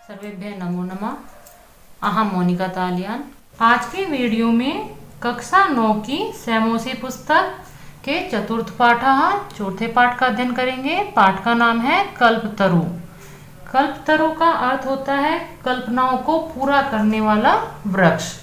सर्वेभ्यः नमो नमः। अहम मोनिका तालियान। आज के वीडियो में कक्षा 9 की सैमोसी पुस्तक के चतुर्थ पाठ चौथे पाठ का अध्ययन करेंगे। पाठ का नाम है कल्पतरु। कल्पतरु का अर्थ होता है कल्पनाओं को पूरा करने वाला वृक्ष।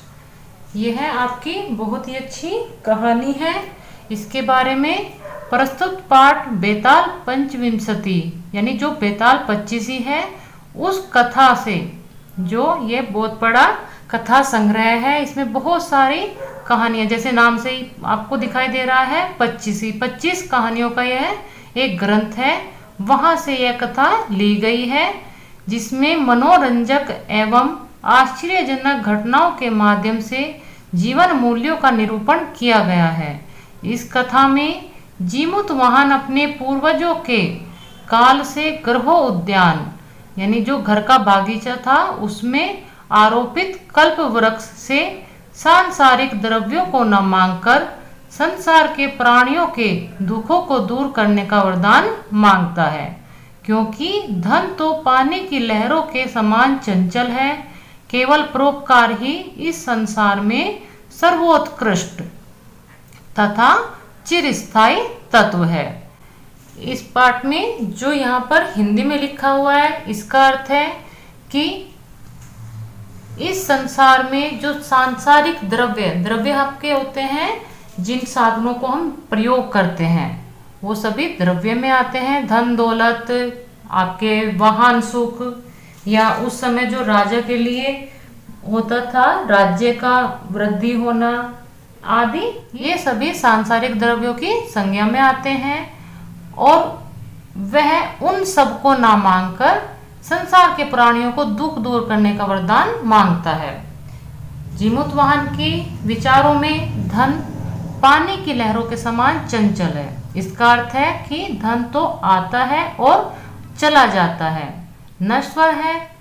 यह है आपकी बहुत ही अच्छी कहानी है। इसके बारे में प्रस्तुत पाठ बेताल पंचविंशति यानी जो बेताल 25 है उस कथा से, जो ये बहुत बड़ा कथा संग्रह है। इसमें बहुत सारी कहानियां, जैसे नाम से ही आपको दिखाई दे रहा है 25 कहानियों का यह एक ग्रंथ है। वहां से यह कथा ली गई है, जिसमें मनोरंजक एवं आश्चर्यजनक घटनाओं के माध्यम से जीवन मूल्यों का निरूपण किया गया है। इस कथा में जीमूतवाहन अपने पूर्वजों के काल से गृह उद्यान यानी जो घर का बागीचा था उसमें आरोपित कल्प वृक्ष से सांसारिक द्रव्यों को न मांगकर संसार के प्राणियों के दुखों को दूर करने का वरदान मांगता है, क्योंकि धन तो पानी की लहरों के समान चंचल है। केवल परोपकार ही इस संसार में सर्वोत्कृष्ट तथा चिरस्थायी तत्व है। इस पाठ में जो यहाँ पर हिंदी में लिखा हुआ है इसका अर्थ है कि इस संसार में जो सांसारिक द्रव्य आपके होते हैं, जिन साधनों को हम प्रयोग करते हैं वो सभी द्रव्य में आते हैं। धन दौलत, आपके वाहन सुख, या उस समय जो राजा के लिए होता था राज्य का वृद्धि होना आदि, ये सभी सांसारिक द्रव्यों की संज्ञा में आते हैं। और वह उन सबको ना मांगकर संसार के प्राणियों को दुख दूर करने का वरदान मांगता है। जीमूतवाहन के विचारों में धन पानी की लहरों के समान चंचल है। इसका अर्थ है कि धन तो आता है और चला जाता है, नश्वर है,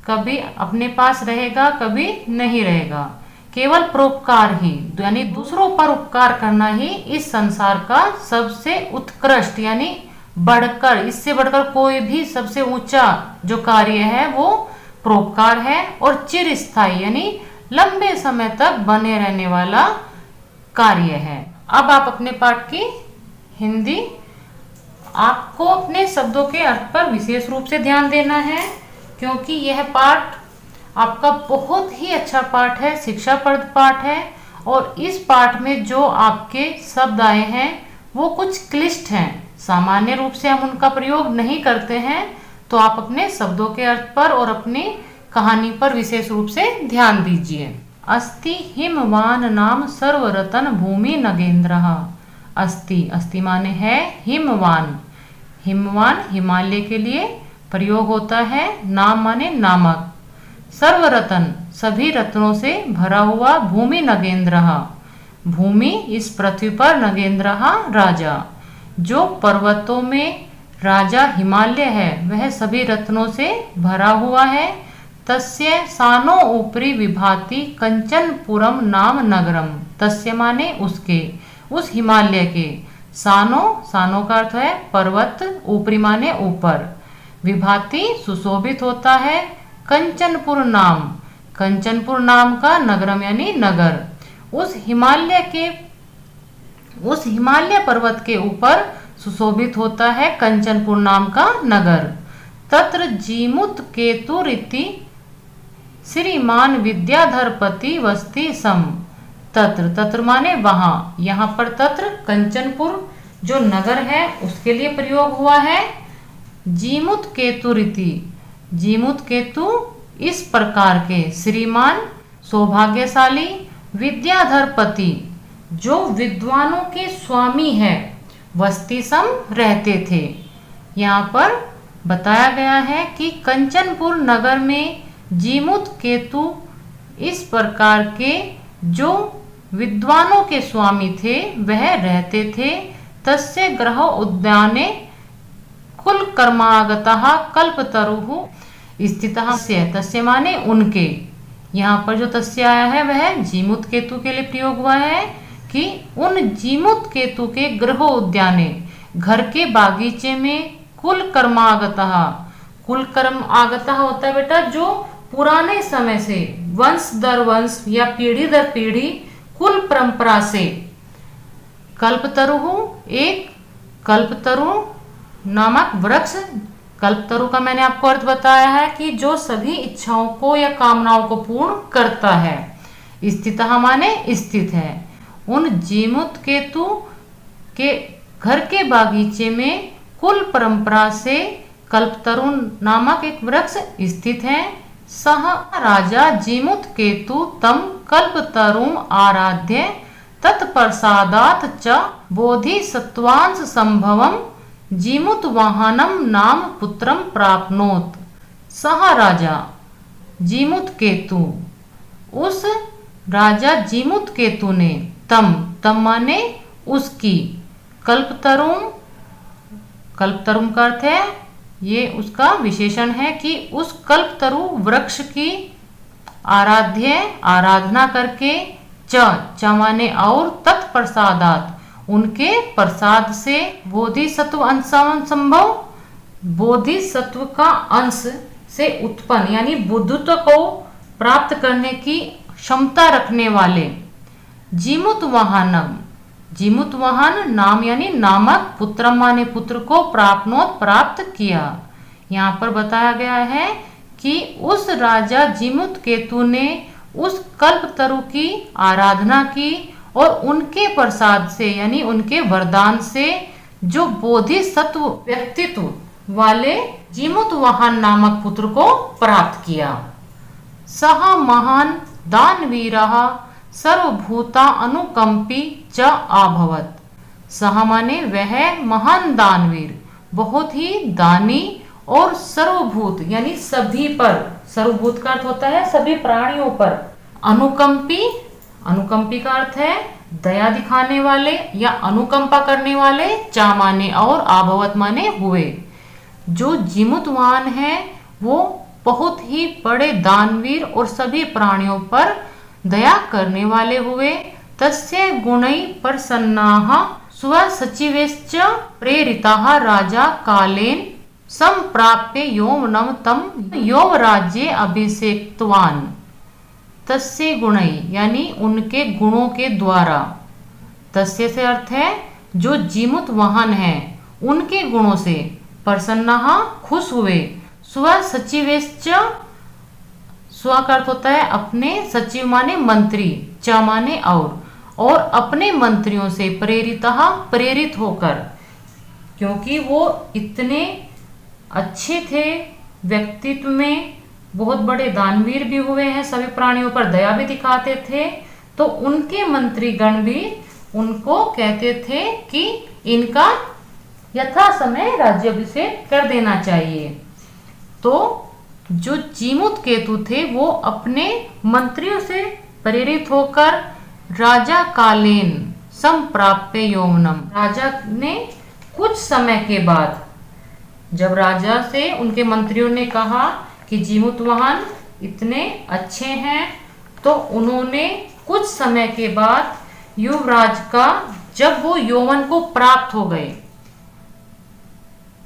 कभी अपने पास रहेगा कभी नहीं रहेगा। केवल परोपकार ही यानी दूसरों पर उपकार करना ही इस संसार का सबसे उत्कृष्ट यानी बढ़कर, इससे बढ़कर कोई भी सबसे ऊंचा जो कार्य है वो परोपकार है। और चिरस्थायी यानी लंबे समय तक बने रहने वाला कार्य है। अब आप अपने पाठ की हिंदी, आपको अपने शब्दों के अर्थ पर विशेष रूप से ध्यान देना है, क्योंकि यह पाठ आपका बहुत ही अच्छा पाठ है, शिक्षाप्रद पाठ है। और इस पाठ में जो आपके शब्द आए हैं वो कुछ क्लिष्ट हैं, सामान्य रूप से हम उनका प्रयोग नहीं करते हैं। तो आप अपने शब्दों के अर्थ पर और अपनी कहानी पर विशेष रूप से ध्यान दीजिए। अस्ति हिमवान नाम सर्वरतन भूमि नगेंद्रः। अस्ति माने है हिमवान। हिमवान हिमालय के लिए प्रयोग होता है। नाम माने नामक। सर्वरतन सभी रत्नों से भरा हुआ। भूमि नगेंद्रः भूमि इस पृथ्वी पर, नगेंद्रः राजा। जो पर्वतों में राजा हिमालय है वह सभी रत्नों से भरा हुआ है। तस्य सानो ऊपरी विभाति कंचनपुरम नाम नगरम। तस्य माने उसके, उस हिमालय के। सानो का अर्थ है पर्वत, ऊपरी माने ऊपर, विभाति सुशोभित होता है। कंचनपुर नाम का नगरम यानी नगर। उस हिमालय पर्वत के ऊपर सुशोभित होता है कंचनपुर नाम का नगर। तत्र जीमूत केतुरिति श्रीमान विद्याधरपति वस्ति सम। तत्र माने वहां, यहाँ पर तत्र कंचनपुर जो नगर है उसके लिए प्रयोग हुआ है। जीमूत केतुरिति, जीमूत केतु इस प्रकार के, श्रीमान सौभाग्यशाली, विद्याधरपति जो विद्वानों के स्वामी है, वस्ती सम रहते थे। यहाँ पर बताया गया है कि कंचनपुर नगर में जीमूत केतु इस प्रकार के जो विद्वानों के स्वामी थे वह रहते थे। तस्य गृह उद्याने कुल कर्मागतः कल्पतरुः स्थितः। तस्य माने उनके, यहाँ पर जो तस्य आया है वह जीमूत केतु के लिए प्रयोग हुआ है कि उन जीमूत केतु के गृह उद्याने घर के बागीचे में कुल कर्मागतः कुलक्रम आगता होता है बेटा जो पुराने समय से वंश दर वंश या पीढ़ी दर पीढ़ी कुल परंपरा से कल्पतरु एक कल्पतरु नामक वृक्ष। कल्पतरु का मैंने आपको अर्थ बताया है कि जो सभी इच्छाओं को या कामनाओं को पूर्ण करता है। स्थितः माने स्थित है। उन जीमूत केतु के घर के बागीचे में कुल परंपरा से कल्पतरु नामक एक वृक्ष स्थित है। सह राजा जीमूत केतु तम कल्पतरुम आराध्य तत्प्रसादात च बोधिसत्वांश संभवम जीमूत वाहनम नाम पुत्रम प्राप्नोत। सह राजा जीमूत केतु, उस राजा जीमूत केतु ने तम माने उसकी, कल्पतरुम का अर्थ है, ये उसका विशेषण है कि उस कल्पतरु वृक्ष की आराधना करके च माने और तत्प्रसादात उनके प्रसाद से बोधिसत्व अंश संभव, बोधिसत्व का अंश से उत्पन्न यानी बुद्धत्व को प्राप्त करने की क्षमता रखने वाले जीमूत वाहन नाम यानी नामक पुत्रम माने पुत्र को प्राप्त किया। यहाँ पर बताया गया है कि उस राजा जीमूत केतु ने उस कल्पतरु की आराधना की और उनके प्रसाद से यानी उनके वरदान से जो बोधिसत्व व्यक्तित्व वाले जीमूत वाहन नामक पुत्र को प्राप्त किया। सह महान दानवीरः सर्वभूता अनुकंपी च आभवत। सह माने वह महान दानवीर, बहुत ही दानी और सर्वभूत यानी सभी पर, सर्वभूत का अर्थ होता है सभी प्राणियों पर। अनुकंपी का अर्थ है दया दिखाने वाले या अनुकंपा करने वाले। चा माने और आभवत माने हुए। जो जीमूतवान है वो बहुत ही बड़े दानवीर और सभी प्राणियों पर दया करने वाले हुए। तस्य गुणै प्रसन्नाः स्वसचिवैश्च प्रेरिताः राजा कालेन संप्राप्य यौवनं तं यौवराज्ये अभिषेक्तवान्। तस्य गुणै यानी उनके गुणों के द्वारा, तस्य से अर्थ है जो जीमूत वाहन है उनके गुणों से, प्रसन्नाः खुश हुए, स्वसचिवैश्च स्व का अर्थ होता है अपने, सचिव माने मंत्री, च माने और अपने मंत्रियों से प्रेरित होकर, क्योंकि वो इतने अच्छे थे व्यक्तित्व में, बहुत बड़े दानवीर भी हुए हैं, सभी प्राणियों पर दया भी दिखाते थे, तो उनके मंत्रीगण भी उनको कहते थे कि इनका यथा समय राज्याभिषेक कर देना चाहिए। तो जो जीमूत केतु थे वो अपने मंत्रियों से प्रेरित होकर राजा कालेन संप्राप्य यौवनम, राजा ने कुछ समय के बाद, जब राजा से उनके मंत्रियों ने कहा कि जीमूत वाहन इतने अच्छे हैं, तो उन्होंने कुछ समय के बाद युवराज का, जब वो यौवन को प्राप्त हो गए,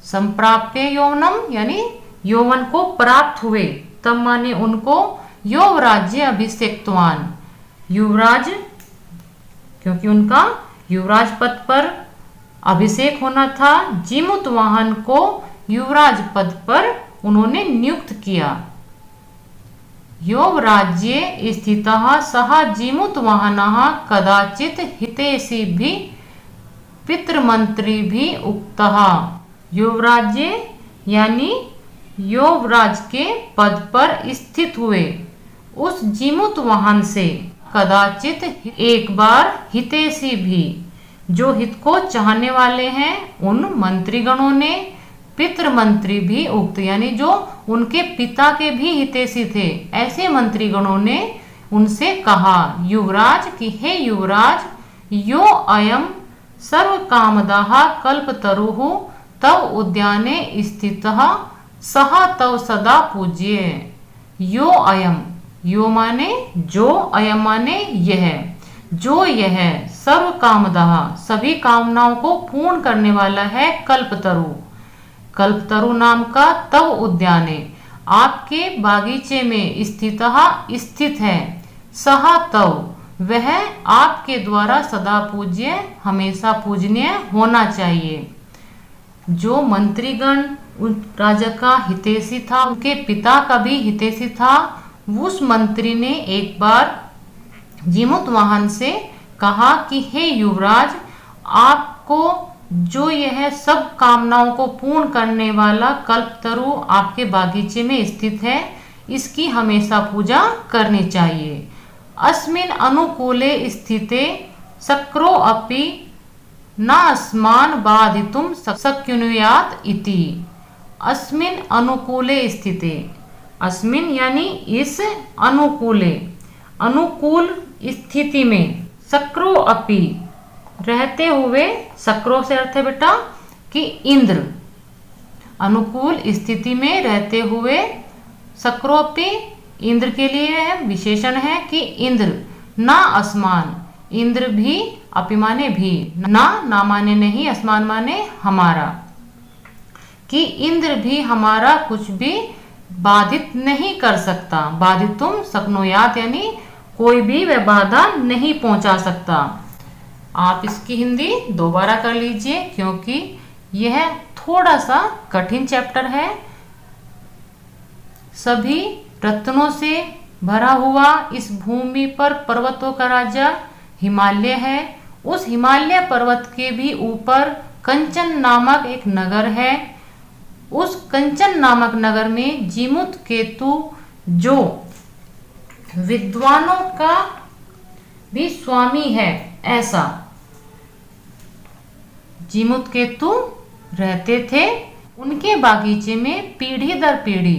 संप्राप्य यौवनम यानी यौवन को प्राप्त हुए, तब माने उनको यौवराज्य अभिषेक्तवान, युवराज, क्योंकि उनका युवराज पद पर अभिषेक होना था, जीमूत वाहन को युवराज पद पर उन्होंने नियुक्त किया। यौवराज्ये स्थितः सः जीमूत वाहनः कदाचित् हितैषी भी पितृमंत्री भी उक्तः। युवराज्य यानी यौवराज के पद पर स्थित हुए उस जीमूत वाहन से कदाचित एक बार हितैषी भी, जो हित को चाहने वाले हैं, उन मंत्रीगणों ने, पितृमंत्री भी उक्त यानी जो उनके पिता के भी हितैषी थे, ऐसे मंत्रीगणों ने उनसे कहा युवराज कि हे युवराज, यो अयम सर्वकामदाः कल्पतरुः तव उद्याने स्थितः सह तव सदा पूज्य। यो अयम, यो माने जो, अयम माने यह, जो यह सर्व कामदाः सभी कामनाओं को पूर्ण करने वाला है, कल्पतरु। कल्पतरु नाम का तव उद्याने आपके बागीचे में स्थित है। सह तव वह आपके द्वारा सदा पूज्य हमेशा पूजनीय होना चाहिए। जो मंत्रीगण उस राजा का हितैषी था, उनके पिता का भी हितैषी था। उस मंत्री ने एक बार जीमूतवाहन से कहा कि हे युवराज, आपको जो यह सब कामनाओं को पूर्ण करने वाला कल्पतरु आपके बागीचे में स्थित है, इसकी हमेशा पूजा करनी चाहिए। अस्मिन् अनुकूले स्थिते शक्रो अपि न अस्मान् बाधितुं शक्नुयात् इति। अस्मिन् अनुकूले स्थिते, अस्मिन् यानी इस अनुकूले, अनुकूल स्थिति में, शक्रो अपि रहते हुए, शक्रो से अर्थ है बेटा कि इंद्र, अनुकूल स्थिति में रहते हुए, शक्रोपि इंद्र के लिए विशेषण है कि इंद्र ना असमान, इंद्र भी, अपि माने भी, ना माने नहीं, असमान माने हमारा, कि इंद्र भी हमारा कुछ भी बाधित नहीं कर सकता। बाधितुम शक्नुयात् यानी कोई भी वह बाधा नहीं पहुंचा सकता। आप इसकी हिंदी दोबारा कर लीजिए क्योंकि यह थोड़ा सा कठिन चैप्टर है। सभी रत्नों से भरा हुआ इस भूमि पर पर्वतों का राजा हिमालय है। उस हिमालय पर्वत के भी ऊपर कंचन नामक एक नगर है। उस कंचन नामक नगर में जीमूतकेतु, जो विद्वानों का भी स्वामी है, ऐसा जीमूतकेतु रहते थे। उनके बागीचे में पीढ़ी दर पीढ़ी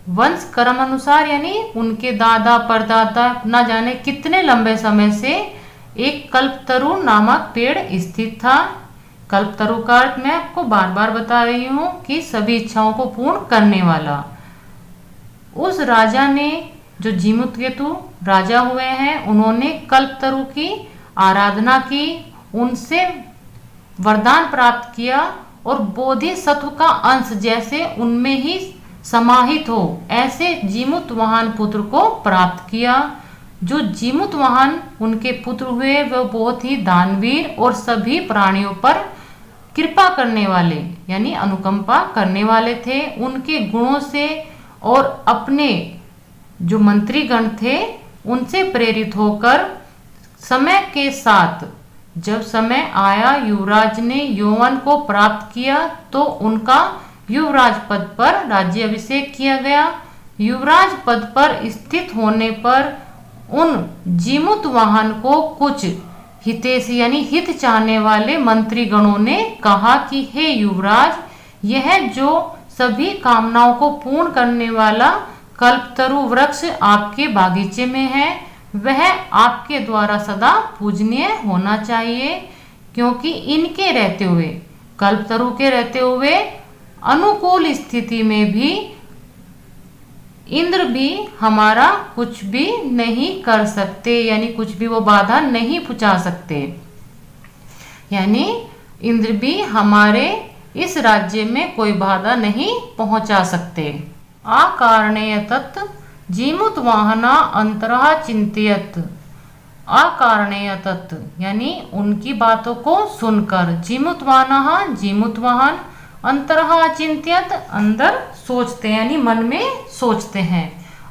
वंश क्रम अनुसार यानी उनके दादा परदादा न जाने कितने लंबे समय से एक कल्पतरु नामक पेड़ स्थित था। कल्पतरु का अर्थ मैं आपको बार बार बता रही हूँ कि सभी इच्छाओं को पूर्ण करने वाला। उस राजा ने, जो जीमूतकेतु राजा हुए हैं, उन्होंने कल्पतरु की आराधना की, उनसे वरदान प्राप्त किया और बोधिसत्व का अंश जैसे उनमें ही समाहित हो, ऐसे जीमूतवाहन पुत्र को प्राप्त किया। जो जीमूतवाहन उनके पुत्र हुए वह बहुत ही दानवीर और सभी प्राणियों पर कृपा करने वाले यानी अनुकंपा करने वाले थे। उनके गुणों से और अपने जो मंत्रीगण थे उनसे प्रेरित होकर समय के साथ, जब समय आया, युवराज ने यौवन को प्राप्त किया तो उनका युवराज पद पर राज्य अभिषेक किया गया। युवराज पद पर स्थित होने पर उन जीमूतवाहन को कुछ हितैषी यानी हित चाहने वाले मंत्रीगणों ने कहा कि हे युवराज, यह जो सभी कामनाओं को पूर्ण करने वाला कल्पतरु वृक्ष आपके बागीचे में है, वह आपके द्वारा सदा पूजनीय होना चाहिए, क्योंकि इनके रहते हुए, कल्पतरु के रहते हुए अनुकूल स्थिति में भी इंद्र भी हमारा कुछ भी नहीं कर सकते, यानी कुछ भी वो बाधा नहीं पहुंचा सकते, यानी इंद्र भी हमारे इस राज्य में कोई बाधा नहीं पहुंचा सकते। आकारणेय तत् जीमूतवाहना अंतरः चिंतयत्। अकारणेय तत् यानी उनकी बातों को सुनकर, जीमूतवाहनः जीमूतवाहन, अंतरः चिंतयत् अंदर सोचते यानी मन में सोचते हैं।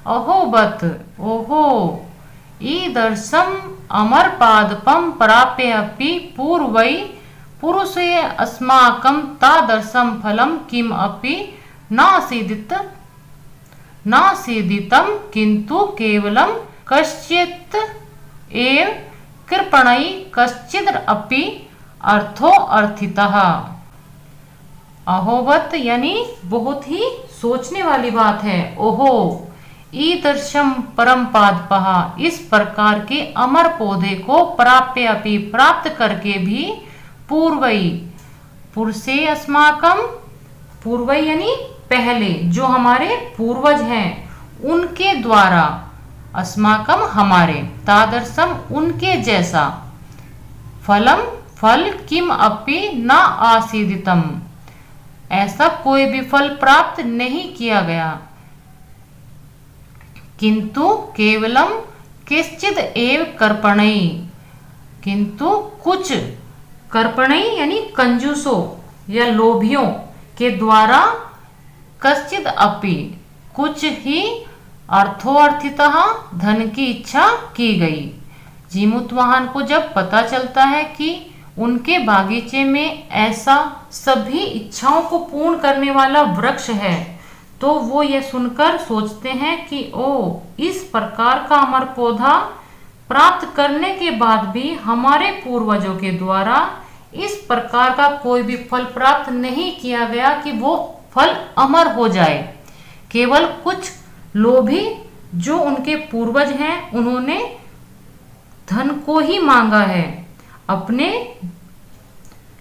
अहोबत ओहो, ईदर्शम अमर पादपम प्राप्य अपि पूर्वै पुरुषे अस्माकं तादर्शम फलम किम अपि नासीदितं किंतु केवलम कश्चित् एव कृपणै कश्चिद् अपि अर्थो अर्थितः। अहोवत यानी बहुत ही सोचने वाली बात है। ओहो, ईदर्शम परम पादपः, इस प्रकार के अमर पौधे को प्राप्य अपि प्राप्त करके भी, पूर्वई पुरुषे अस्माकम, पूर्वई यानी पहले, जो हमारे पूर्वज हैं उनके द्वारा, अस्माकम हमारे, तादर्शम उनके जैसा, फलम फल, किम अपि न आसीदितम ऐसा कोई भी फल प्राप्त नहीं किया गया, किंतु केवलम किश्चिद एव कर्पणै, किंतु कुछ कर्पणै यानी कंजूसों या लोभियों के द्वारा, कश्चिद अपि कुछ ही, अर्थोअर्थितः धन की इच्छा की गई। जीमूतवाहन को जब पता चलता है कि उनके बागीचे में ऐसा सभी इच्छाओं को पूर्ण करने वाला वृक्ष है, तो वो ये सुनकर सोचते हैं कि ओ, इस प्रकार का अमर पौधा प्राप्त करने के बाद भी हमारे पूर्वजों के द्वारा इस प्रकार का कोई भी फल प्राप्त नहीं किया गया कि वो फल अमर हो जाए। केवल कुछ लोभी जो उनके पूर्वज हैं, उन्होंने धन को ही मांगा है। अपने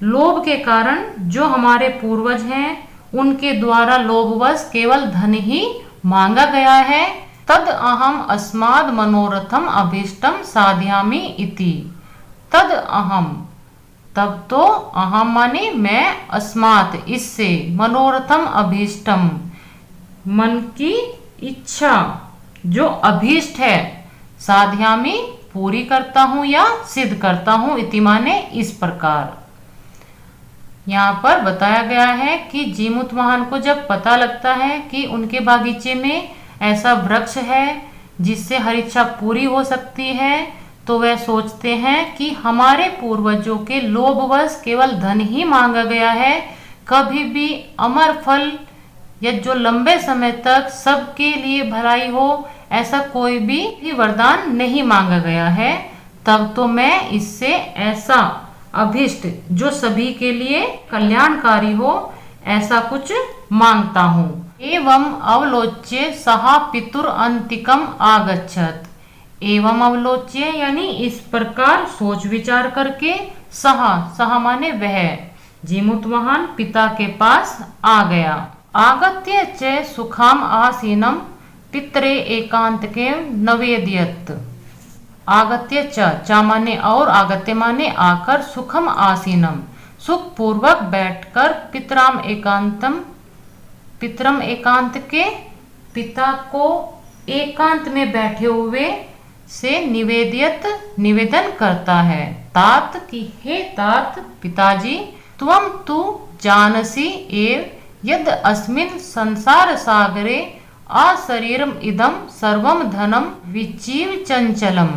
लोभ के कारण जो हमारे पूर्वज हैं, उनके द्वारा लोभवश केवल धन ही मांगा गया है। तद अहम अस्माद मनोरथम अभीष्टम साधयामि इति। तद अहम, तब तो, अहम माने मैं, अस्मात इससे, मनोरथम अभीष्टम मन की इच्छा जो अभीष्ट है, साधयामि पूरी करता हूं या सिद्ध करता हूं, इति माने इस प्रकार। यहाँ पर बताया गया है कि जीमूतवाहन को जब पता लगता है कि उनके बागीचे में ऐसा वृक्ष है जिससे हर इच्छा पूरी हो सकती है, तो वह सोचते हैं कि हमारे पूर्वजों के लोभवश केवल धन ही मांगा गया है, कभी भी अमर फल या जो लंबे समय तक सबके लिए भलाई हो, ऐसा कोई भी वरदान नहीं मांगा गया है। तब तो मैं इससे ऐसा अभिष्ट जो सभी के लिए कल्याणकारी हो, ऐसा कुछ मांगता हूँ। एवं अवलोच्य सहा पितुर अंतिकम आगच्छत। एवं अवलोच्य यानी इस प्रकार सोच विचार करके, सहा, सहा माने वह, जीमूतवाहन पिता के पास आ गया। आगत्य च सुखाम आसीनम पितरे एकांतके नवेदयत। आगत्य च माने और, आगत्य माने आकर, सुखम आसीनम सुख पूर्वक बैठकर, पितराम एकांतम पितरम एकांत के पिता को एकांत में बैठे हुए से निवेदित निवेदन करता है। तात की हे तात पिताजी, त्वम तु जानसि एव यद अस्मिन् संसार सागरे अशरीरम इदम सर्वम धनम विजीव चंचलम।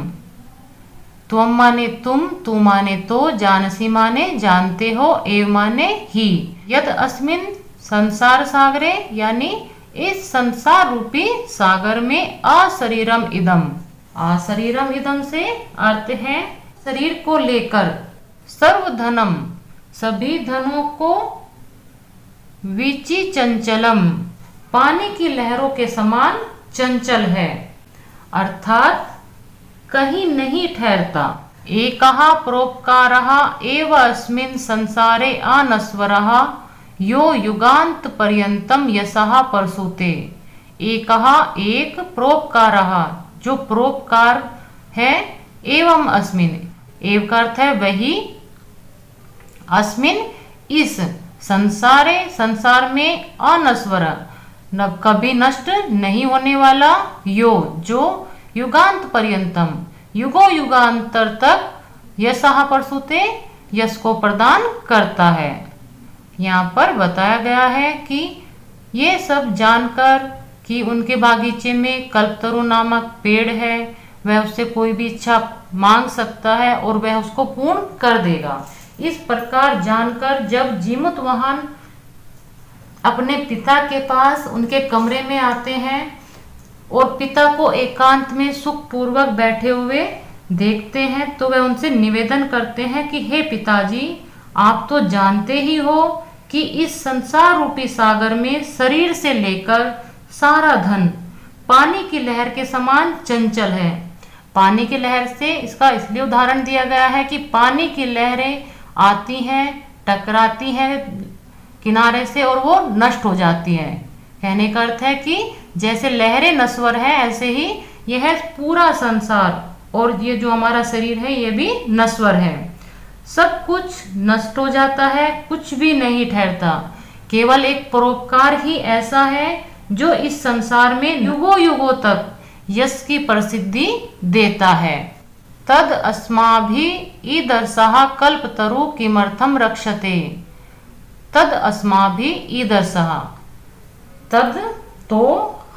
त्वम माने तुम, तू माने तो, जानसी माने जानते हो, एव माने ही, यद अस्मिन् संसार सागरे यानी इस संसार रूपी सागर में, अशरीरम इदम, अशरीरम इदम से अर्थ है शरीर को लेकर, सर्व धनम सभी धनों को, विचि चंचलम पानी की लहरों के समान चंचल है, अर्थात कहीं नहीं ठहरता। एकहा परोपकारः एव अस्मिन् संसारे अनश्वरः यो युगांत पर्यंतम यशः परसुते। एकहा एक, परोपकारः जो परोपकार है, एवं अस्मिन्, एव का अर्थ है वही, अस्मिन् इस, संसारे संसार में, अनश्वर न कभी नष्ट नहीं होने वाला, यो जो, युगांत पर्यंतम युगो युगांतर तक, यशः परसुते यश को प्रदान करता है। यहाँ पर बताया गया है कि ये सब जानकर कि उनके बागीचे में कल्पतरु नामक पेड़ है, वह उससे कोई भी इच्छा मांग सकता है और वह उसको पूर्ण कर देगा। इस प्रकार जानकर जब जीमूतवाहन अपने पिता के पास उनके कमरे में आते हैं और पिता को एकांत में सुख पूर्वक बैठे हुए देखते हैं, तो वे उनसे निवेदन करते हैं कि हे पिताजी, आप तो जानते ही हो कि इस संसार रूपी सागर में शरीर से लेकर सारा धन पानी की लहर के समान चंचल है। पानी की लहर से इसका इसलिए उदाहरण दिया गया है कि पानी की लहरें आती हैं, टकराती हैं किनारे से और वो नष्ट हो जाती है। कहने का अर्थ है कि जैसे लहरें नश्वर है, ऐसे ही यह पूरा संसार और ये जो हमारा शरीर है ये भी नश्वर है। सब कुछ नष्ट हो जाता है, कुछ भी नहीं ठहरता, केवल एक परोपकार ही ऐसा है जो इस संसार में युगों युगों तक यश की प्रसिद्धि देता है। तद अस्माभिः ईदर्शः कल्पतरु किमर्थम रक्षते। तद अस्माभिः ईदर्शः, तद तो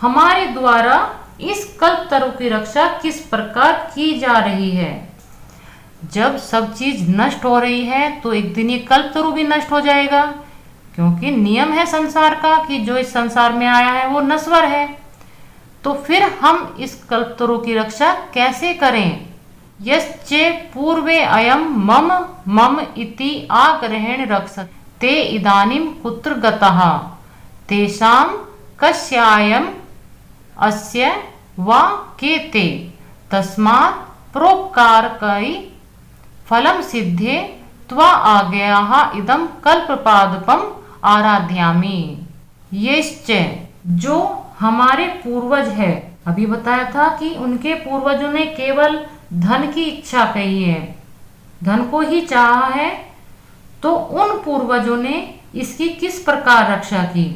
हमारे द्वारा इस कल्पतरु की रक्षा किस प्रकार की जा रही है। जब सब चीज नष्ट हो रही है तो एक दिन ये कल्पतरु भी नष्ट हो जाएगा, क्योंकि नियम है संसार का कि जो इस संसार में आया है वो नश्वर है। तो फिर हम इस कल्पतरु की रक्षा कैसे करें। यश्चे पूर्वे अयम मम मम इति आग्रहेण रक्षते ते इदानीं कुत्र गतः तेषां कस्यायम अस्य वा के ते तस्मात् परोपकारकै फलं सिद्धे त्वा आज्ञाः इदं कल्पपादुकम् आराध्यामि। यश्च, जो हमारे पूर्वज है, अभी बताया था कि उनके पूर्वजों ने केवल धन की इच्छा कही है, धन को ही चाहा है, तो उन पूर्वजों ने इसकी किस प्रकार रक्षा की।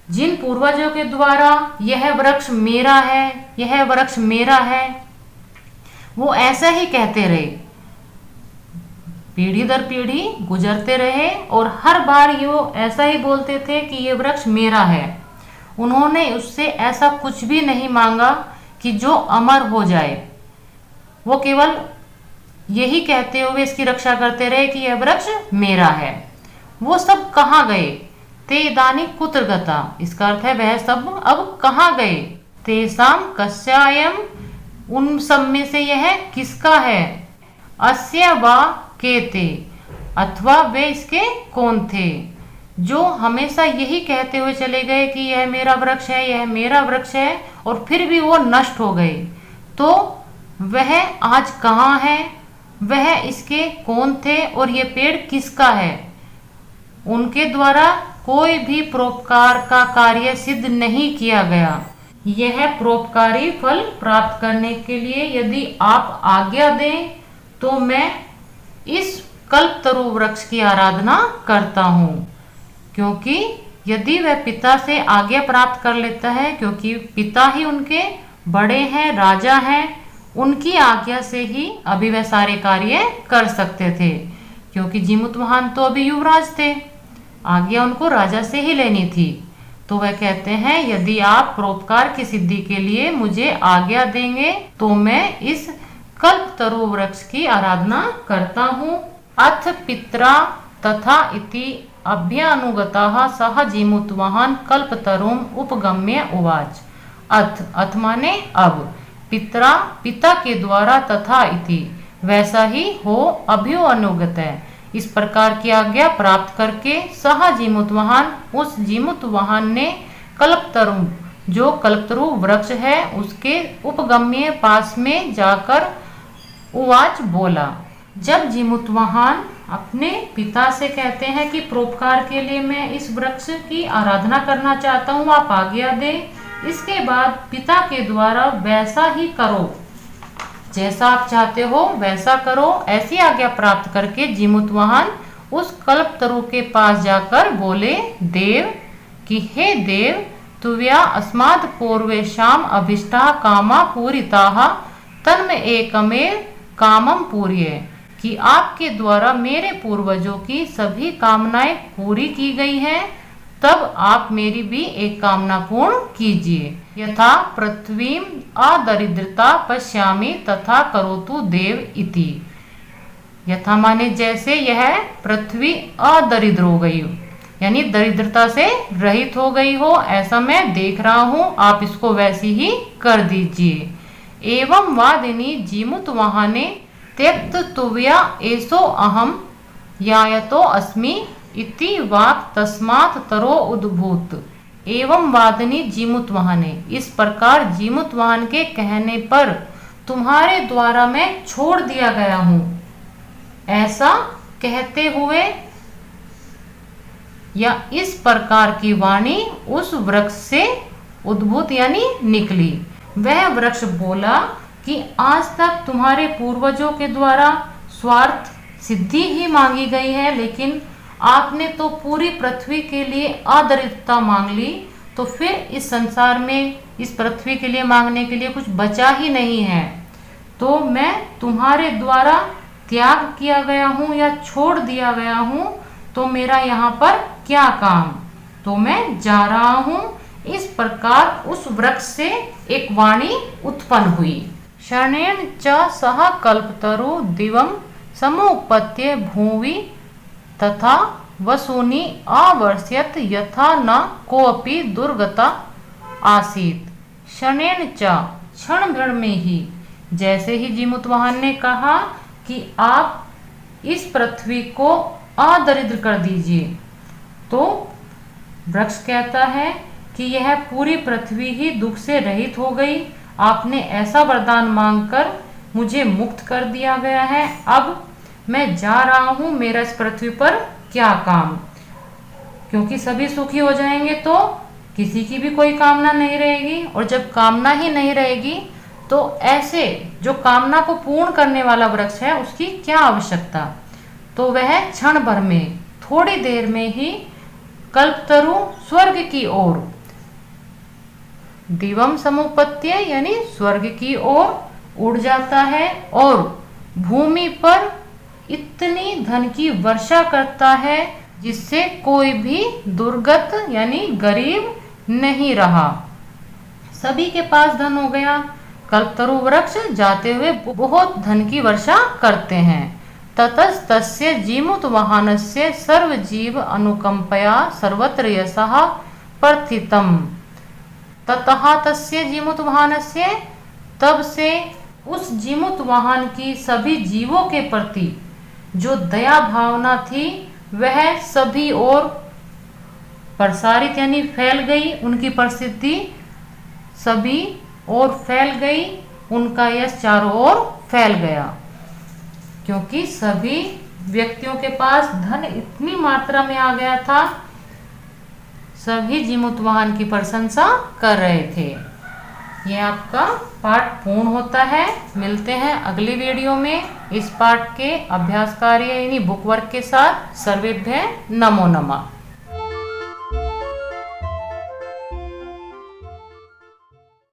जिन पूर्वजों के द्वारा यह वृक्ष मेरा है, यह वृक्ष मेरा है, वो ऐसा ही कहते रहे, पीढ़ी दर पीढ़ी गुजरते रहे और हर बार ये वो ऐसा ही बोलते थे कि ये वृक्ष मेरा है। उन्होंने उससे ऐसा कुछ भी नहीं मांगा कि जो अमर हो जाए, वो केवल यही कहते हुए इसकी रक्षा करते रहे कि यह वृक्ष मेरा है। वो सब कहाँ गए। ते इदानीं कुत्र गता, इसका अर्थ है वह सब अब कहाँ गए। तेषां कस्यायम, उन सब में से यह किसका है। अस्य वा के ते, अथवा वे इसके कौन थे, जो हमेशा यही कहते हुए चले गए कि यह मेरा वृक्ष है, यह मेरा वृक्ष है, और फिर भी वो नष्ट हो गए। तो वह आज कहाँ है, वह इसके कौन थे और ये पेड़ किसका है। उनके द्वारा कोई भी परोपकार का कार्य सिद्ध नहीं किया गया। यह परोपकारी फल प्राप्त करने के लिए यदि आप आज्ञा दें तो मैं इस कल्पतरु वृक्ष की आराधना करता हूँ, क्योंकि यदि वह पिता से आज्ञा प्राप्त कर लेता है, क्योंकि पिता ही उनके बड़े हैं, राजा हैं, उनकी आज्ञा से ही अभी वह सारे कार्य कर सकते थे, क्योंकि जीमूतवाहन तो अभी युवराज थे, आज्ञा उनको राजा से ही लेनी थी। तो वह कहते हैं यदि आप परोपकार की सिद्धि के लिए मुझे आज्ञा देंगे तो मैं इस कल्पतरु वृक्ष की आराधना करता हूँ। अथ पित्रा तथा इति अभ्यानुगतः सह जीमूतवाहन कल्पतरुम उपगम्य उवाच। अथ माने अब, पित्रा पिता के द्वारा, तथा इति वैसा ही हो, अभ्यो अनुगत है इस प्रकार की आज्ञा प्राप्त करके, सह जीमूतवाहन उस जीमूतवाहन ने कल्पतरु, जो कल्पतरु वृक्ष है उसके उपगम्य पास में जाकर उवाच बोला। जब जीमूतवाहन अपने पिता से कहते हैं कि परोपकार के लिए मैं इस वृक्ष की आराधना करना चाहता हूँ, आप आज्ञा दे। इसके बाद पिता के द्वारा वैसा ही करो, जैसा आप चाहते हो वैसा करो, ऐसी आज्ञा प्राप्त करके जीमूतवाहन उस कल्पतरु के पास जाकर बोले देव कि हे देव, तुव्या अस्माद् पूर्वेषाम् अभीष्टाः कामा पूरिताः तन्मे एकमेव कामम पूर्य, कि आपके द्वारा मेरे पूर्वजों की सभी कामनाएं पूरी की गई हैं, तब आप मेरी भी एक कामना पूर्ण कीजिए। यथा पृथ्वीम अदरिद्रता पश्यामि तथा करोतु देव इति। यथा माने जैसे यह पृथ्वी अदरिद्र हो गई हो, यानी दरिद्रता से रहित हो गई हो, ऐसा मैं देख रहा हूँ, आप इसको वैसी ही कर दीजिए। एवं वादिनी जीमूतवाहने त्यक्त तुव्या एसो अहम यायतो अस्मि इति वाक् तस्मात् तरो उद्भूत। एवं वादिनी जीमूतवाहने, इस प्रकार जीमूतवाहन के कहने पर तुम्हारे द्वारा मैं छोड़ दिया गया हूँ, ऐसा कहते हुए या इस प्रकार की वाणी उस वृक्ष से उद्भूत यानी निकली। वह वृक्ष बोला कि आज तक तुम्हारे पूर्वजों के द्वारा स्वार्थ सिद्धि ही मांगी गई है, लेकिन आपने तो पूरी पृथ्वी के लिए अदरिद्रता मांग ली, तो फिर इस संसार में इस पृथ्वी के लिए मांगने के लिए कुछ बचा ही नहीं है। तो मैं तुम्हारे द्वारा त्याग किया गया हूँ या छोड़ दिया गया हूँ, तो मेरा यहाँ पर क्या काम, तो मैं जा रहा हूँ। इस प्रकार उस वृक्ष से एक वाणी उत्पन्न हुई। शरणेन च सह कल्पतरु दिवम समुपत्य भूवि तथा वसूनि अवर्ष्यत यथा न कोऽपि दुर्गता आसीत। क्षणेन च, क्षण भर में ही, जैसे ही जीमूतवाहन ने कहा कि आप इस पृथ्वी को अदरिद्र कर दीजिए, तो वृक्ष कहता है कि यह पूरी पृथ्वी ही दुख से रहित हो गई। आपने ऐसा वरदान मांगकर मुझे मुक्त कर दिया गया है। अब मैं जा रहा हूँ, मेरा इस पृथ्वी पर क्या काम, क्योंकि सभी सुखी हो जाएंगे तो किसी की भी कोई कामना नहीं रहेगी। और जब कामना ही नहीं रहेगी तो ऐसे जो कामना को पूर्ण करने वाला वृक्ष है उसकी क्या आवश्यकता। तो वह क्षण भर में, थोड़ी देर में ही कल्पतरु स्वर्ग की ओर, दिवम समुपत्य यानी स्वर्ग की ओर उड़ जाता है और भूमि पर इतनी धन की वर्षा करता है जिससे कोई भी दुर्गत यानी गरीब नहीं रहा। सभी के पास धन हो गया। कल्पतरु वृक्ष जाते हुए बहुत धन की वर्षा करते हैं। ततस्तस्य जीमूतवाहनस्य सर्वजीव अनुकंपया सर्वत्र यशः प्रथितम्। ततः तस्य जीमूतवाहनस्य, तब से उस जीमूतवाहन की सभी जीवों के प्रति जो दया भावना थी वह सभी ओर प्रसारित यानी फैल गई। उनकी प्रसिद्धि सभी ओर फैल गई, उनका यश चारों ओर फैल गया, क्योंकि सभी व्यक्तियों के पास धन इतनी मात्रा में आ गया था, सभी जीमूतवाहन की प्रशंसा कर रहे थे। यह आपका पाठ पूर्ण होता है। मिलते हैं अगली वीडियो में इस पाठ के अभ्यास कार्य यानी बुक वर्क के साथ। सर्वेभ्यः नमो नमः।